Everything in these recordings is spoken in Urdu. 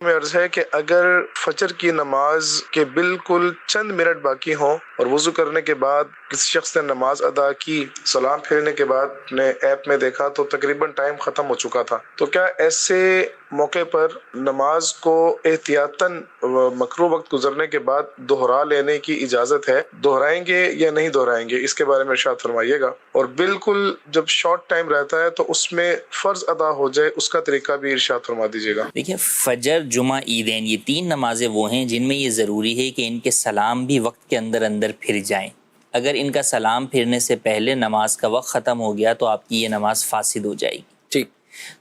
میں عرض ہے کہ اگر فجر کی نماز کے بالکل چند منٹ باقی ہوں اور وضو کرنے کے بعد کسی شخص نے نماز ادا کی، سلام پھیرنے کے بعد نے ایپ میں دیکھا تو تقریباً ٹائم ختم ہو چکا تھا، تو کیا ایسے موقع پر نماز کو احتیاطاً مکروہ وقت گزرنے کے بعد دہرا لینے کی اجازت ہے؟ دہرائیں گے یا نہیں دہرائیں گے، اس کے بارے میں ارشاد فرمائیے گا۔ اور بالکل جب شارٹ ٹائم رہتا ہے تو اس میں فرض ادا ہو جائے، اس کا طریقہ بھی ارشاد فرما دیجیے گا۔ دیکھیں، فجر، جمعہ، عیدین، یہ تین نمازیں وہ ہیں جن میں یہ ضروری ہے کہ ان کے سلام بھی وقت کے اندر اندر پھر جائیں۔ اگر ان کا سلام پھرنے سے پہلے نماز کا وقت ختم ہو گیا تو آپ کی یہ نماز فاسد ہو جائے گی۔ ٹھیک،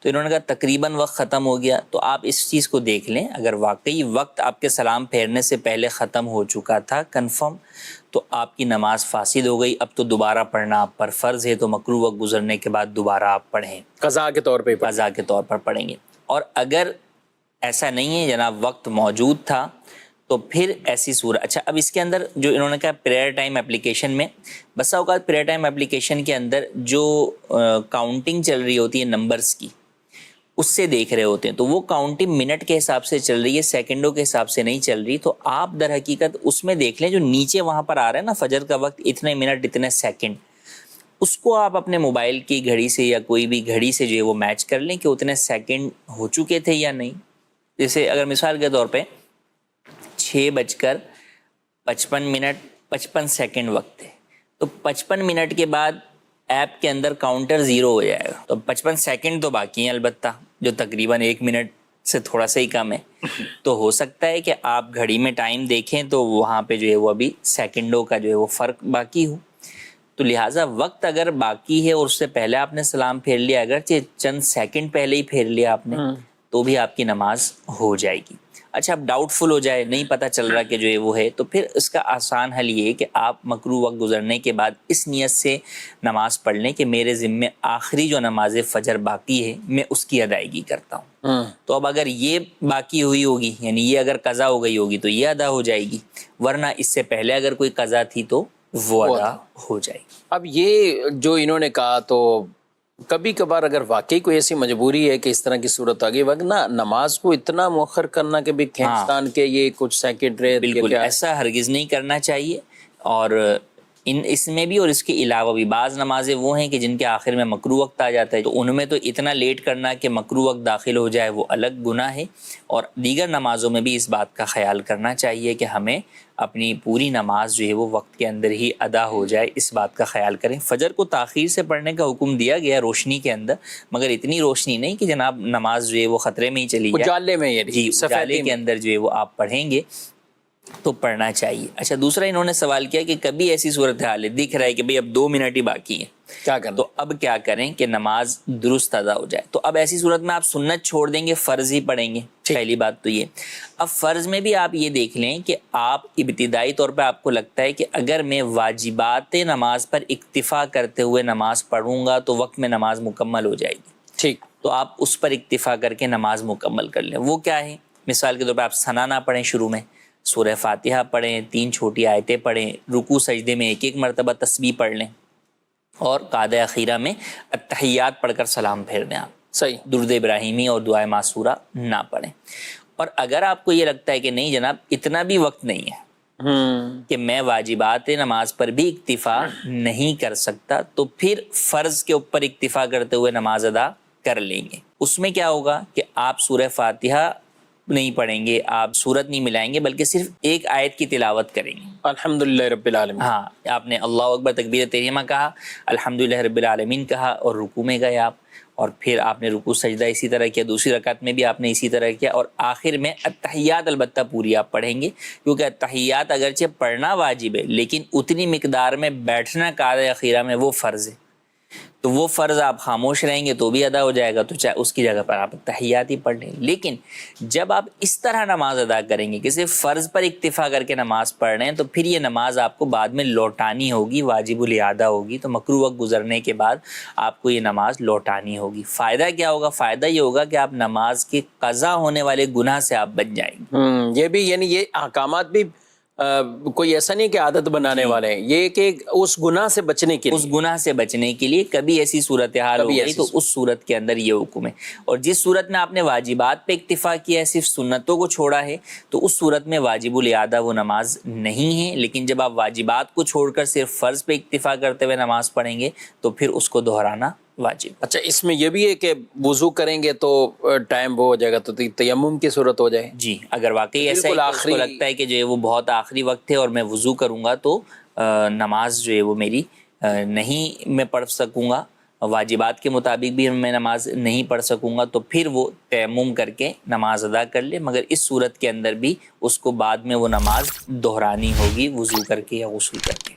تو انہوں نے کہا تقریباً وقت ختم ہو گیا، تو آپ اس چیز کو دیکھ لیں، اگر واقعی وقت آپ کے سلام پھیرنے سے پہلے ختم ہو چکا تھا کنفرم، تو آپ کی نماز فاسد ہو گئی۔ اب تو دوبارہ پڑھنا آپ پر فرض ہے، تو مکروہ وقت گزرنے کے بعد دوبارہ آپ پڑھیں، قضا کے طور پہ قضا کے طور پر پڑھیں گے۔ اور اگر ایسا نہیں ہے جناب، وقت موجود تھا، تو پھر ایسی صورت، اچھا اب اس کے اندر جو انہوں نے کہا پریئر ٹائم اپلیکیشن میں، بسا اوقات پریئر ٹائم اپلیکیشن کے اندر جو کاؤنٹنگ چل رہی ہوتی ہے نمبرز کی، اس سے دیکھ رہے ہوتے ہیں، تو وہ کاؤنٹنگ منٹ کے حساب سے چل رہی ہے، سیکنڈوں کے حساب سے نہیں چل رہی۔ تو آپ در حقیقت اس میں دیکھ لیں جو نیچے وہاں پر آ رہا ہے نا، فجر کا وقت اتنے منٹ اتنے سیکنڈ، اس کو آپ اپنے موبائل کی گھڑی سے یا کوئی بھی گھڑی سے جو ہے وہ میچ کر لیں کہ اتنے سیکنڈ ہو چکے تھے یا نہیں۔ جیسے اگر مثال کے طور پہ 6:55 وقت ہے، تو 55 منٹ کے بعد ایپ کے اندر کاؤنٹر 0 ہو جائے گا، تو 55 سیکنڈ تو باقی ہیں البتہ، جو تقریباً 1 منٹ سے تھوڑا سا ہی کم ہے۔ تو ہو سکتا ہے کہ آپ گھڑی میں ٹائم دیکھیں تو وہاں پہ جو ہے وہ ابھی سیکنڈوں کا جو ہے وہ فرق باقی ہو، تو لہٰذا وقت اگر باقی ہے اور اس سے پہلے آپ نے سلام پھیر لیا، اگرچہ چند سیکنڈ پہلے ہی پھیر لیا آپ نے، تو بھی آپ کی نماز ہو جائے گی۔ اچھا اب ڈاؤٹ فل ہو جائے، نہیں پتہ چل رہا کہ جو ہے وہ ہے، تو پھر اس کا آسان حل یہ ہے کہ آپ مکروہ وقت گزرنے کے بعد اس نیت سے نماز پڑھ لیں کہ میرے ذمے آخری جو نماز فجر باقی ہے میں اس کی ادائیگی کرتا ہوں۔ تو اب اگر یہ باقی ہوئی ہوگی، یعنی یہ اگر قضا ہو گئی ہوگی تو یہ ادا ہو جائے گی، ورنہ اس سے پہلے اگر کوئی قضا تھی تو وہ ادا ہو جائے گی۔ اب یہ جو انہوں نے کہا، تو کبھی کبھار اگر واقعی کوئی ایسی مجبوری ہے کہ اس طرح کی صورت آ گئی، ورنہ نماز کو اتنا مؤخر کرنا کہ بھی کھینچتان کے یہ کچھ سیکنڈ رہے، بالکل ایسا ہرگز نہیں کرنا چاہیے۔ اور اس میں بھی اور اس کے علاوہ بھی بعض نمازیں وہ ہیں کہ جن کے آخر میں مکروہ وقت آ جاتا ہے، تو ان میں تو اتنا لیٹ کرنا کہ مکروہ وقت داخل ہو جائے وہ الگ گناہ ہے۔ اور دیگر نمازوں میں بھی اس بات کا خیال کرنا چاہیے کہ ہمیں اپنی پوری نماز جو ہے وہ وقت کے اندر ہی ادا ہو جائے، اس بات کا خیال کریں۔ فجر کو تاخیر سے پڑھنے کا حکم دیا گیا روشنی کے اندر، مگر اتنی روشنی نہیں کہ جناب نماز جو ہے وہ خطرے میں ہی چلی جائے، اجالے میں، جی اجالے کے اندر جو ہے وہ آپ پڑھیں گے تو پڑھنا چاہیے۔ اچھا دوسرا انہوں نے سوال کیا کہ کبھی ایسی صورتحال ہے، دکھ رہا ہے کہ بھئی اب 2 منٹ ہی باقی ہیں، کیا کرنا؟ تو اب کیا کریں کہ نماز درست ادا ہو جائے؟ تو اب ایسی صورت میں آپ سنت چھوڑ دیں گے، فرض ہی پڑھیں گے، پہلی بات تو یہ۔ اب فرض میں بھی آپ یہ دیکھ لیں کہ آپ ابتدائی طور پہ آپ کو لگتا ہے کہ اگر میں واجبات نماز پر اکتفا کرتے ہوئے نماز پڑھوں گا تو وقت میں نماز مکمل ہو جائے گی، ٹھیک، تو آپ اس پر اکتفا کر کے نماز مکمل کر لیں۔ وہ کیا ہے؟ مثال کے طور پہ آپ ثنا نہ پڑھیں، شروع میں سورہ فاتحہ پڑھیں، 3 چھوٹی آیتیں پڑھیں، رکوع سجدے میں 1 مرتبہ تسبیح پڑھ لیں، اور قعدہ اخیرہ میں التحیات پڑھ کر سلام پھیر دیں۔ آپ صحیح، درود ابراہیمی اور دعائے معصورہ نہ پڑھیں۔ اور اگر آپ کو یہ لگتا ہے کہ نہیں جناب اتنا بھی وقت نہیں ہے کہ میں واجبات نماز پر بھی اکتفا نہیں کر سکتا، تو پھر فرض کے اوپر اکتفا کرتے ہوئے نماز ادا کر لیں گے۔ اس میں کیا ہوگا کہ آپ سورہ فاتحہ نہیں پڑھیں گے، آپ سورت نہیں ملائیں گے، بلکہ صرف 1 آیت کی تلاوت کریں گے۔ الحمدللہ رب العالمین، ہاں، آپ نے اللہ اکبر تکبیر تحریمہ کہا، الحمدللہ رب العالمین کہا، اور رکوع میں گئے آپ، اور پھر آپ نے رکوع سجدہ اسی طرح کیا، دوسری رکعت میں بھی آپ نے اسی طرح کیا، اور آخر میں التحیات البتہ پوری آپ پڑھیں گے، کیونکہ التحیات اگرچہ پڑھنا واجب ہے لیکن اتنی مقدار میں بیٹھنا قعدہ اخیرہ میں وہ فرض ہے، تو وہ فرض آپ خاموش رہیں گے تو بھی ادا ہو جائے گا، تو چاہے اس کی جگہ پر آپ تحیات ہی پڑھ لیں۔ لیکن جب آپ اس طرح نماز ادا کریں گے کہ صرف فرض پر اکتفا کر کے نماز پڑھ رہے ہیں، تو پھر یہ نماز آپ کو بعد میں لوٹانی ہوگی، واجب الاعادہ ہوگی، تو مکروہ وقت گزرنے کے بعد آپ کو یہ نماز لوٹانی ہوگی۔ فائدہ کیا ہوگا؟ فائدہ یہ ہوگا کہ آپ نماز کے قضا ہونے والے گناہ سے آپ بچ جائیں گے۔ یہ بھی، یعنی یہ احکامات بھی کوئی ایسا نہیں کہ عادت بنانے والے ہیں، یہ کہ اس گناہ سے بچنے کے اس گناہ سے بچنے کے لیے کبھی ایسی صورتحال ہو گئی تو اس صورت کے اندر یہ حکم ہے. اور جس صورت میں آپ نے واجبات پہ اکتفا کیا ہے، صرف سنتوں کو چھوڑا ہے، تو اس صورت میں واجب الاعادہ وہ نماز نہیں ہے. لیکن جب آپ واجبات کو چھوڑ کر صرف فرض پہ اکتفا کرتے ہوئے نماز پڑھیں گے تو پھر اس کو دہرانا واجب. اچھا، اس میں یہ بھی ہے کہ وضو کریں گے تو ٹائم وہ ہو جائے گا تو تیمم کی صورت ہو جائے. جی، اگر واقعی ایسا ہے کہ اس کو لگتا ہے کہ جو ہے وہ بہت آخری وقت ہے اور میں وضو کروں گا تو نماز جو ہے وہ میری نہیں میں پڑھ سکوں گا، واجبات کے مطابق بھی میں نماز نہیں پڑھ سکوں گا، تو پھر وہ تیمم کر کے نماز ادا کر لے. مگر اس صورت کے اندر بھی اس کو بعد میں وہ نماز دہرانی ہوگی وضو کر کے یا غسل کر کے.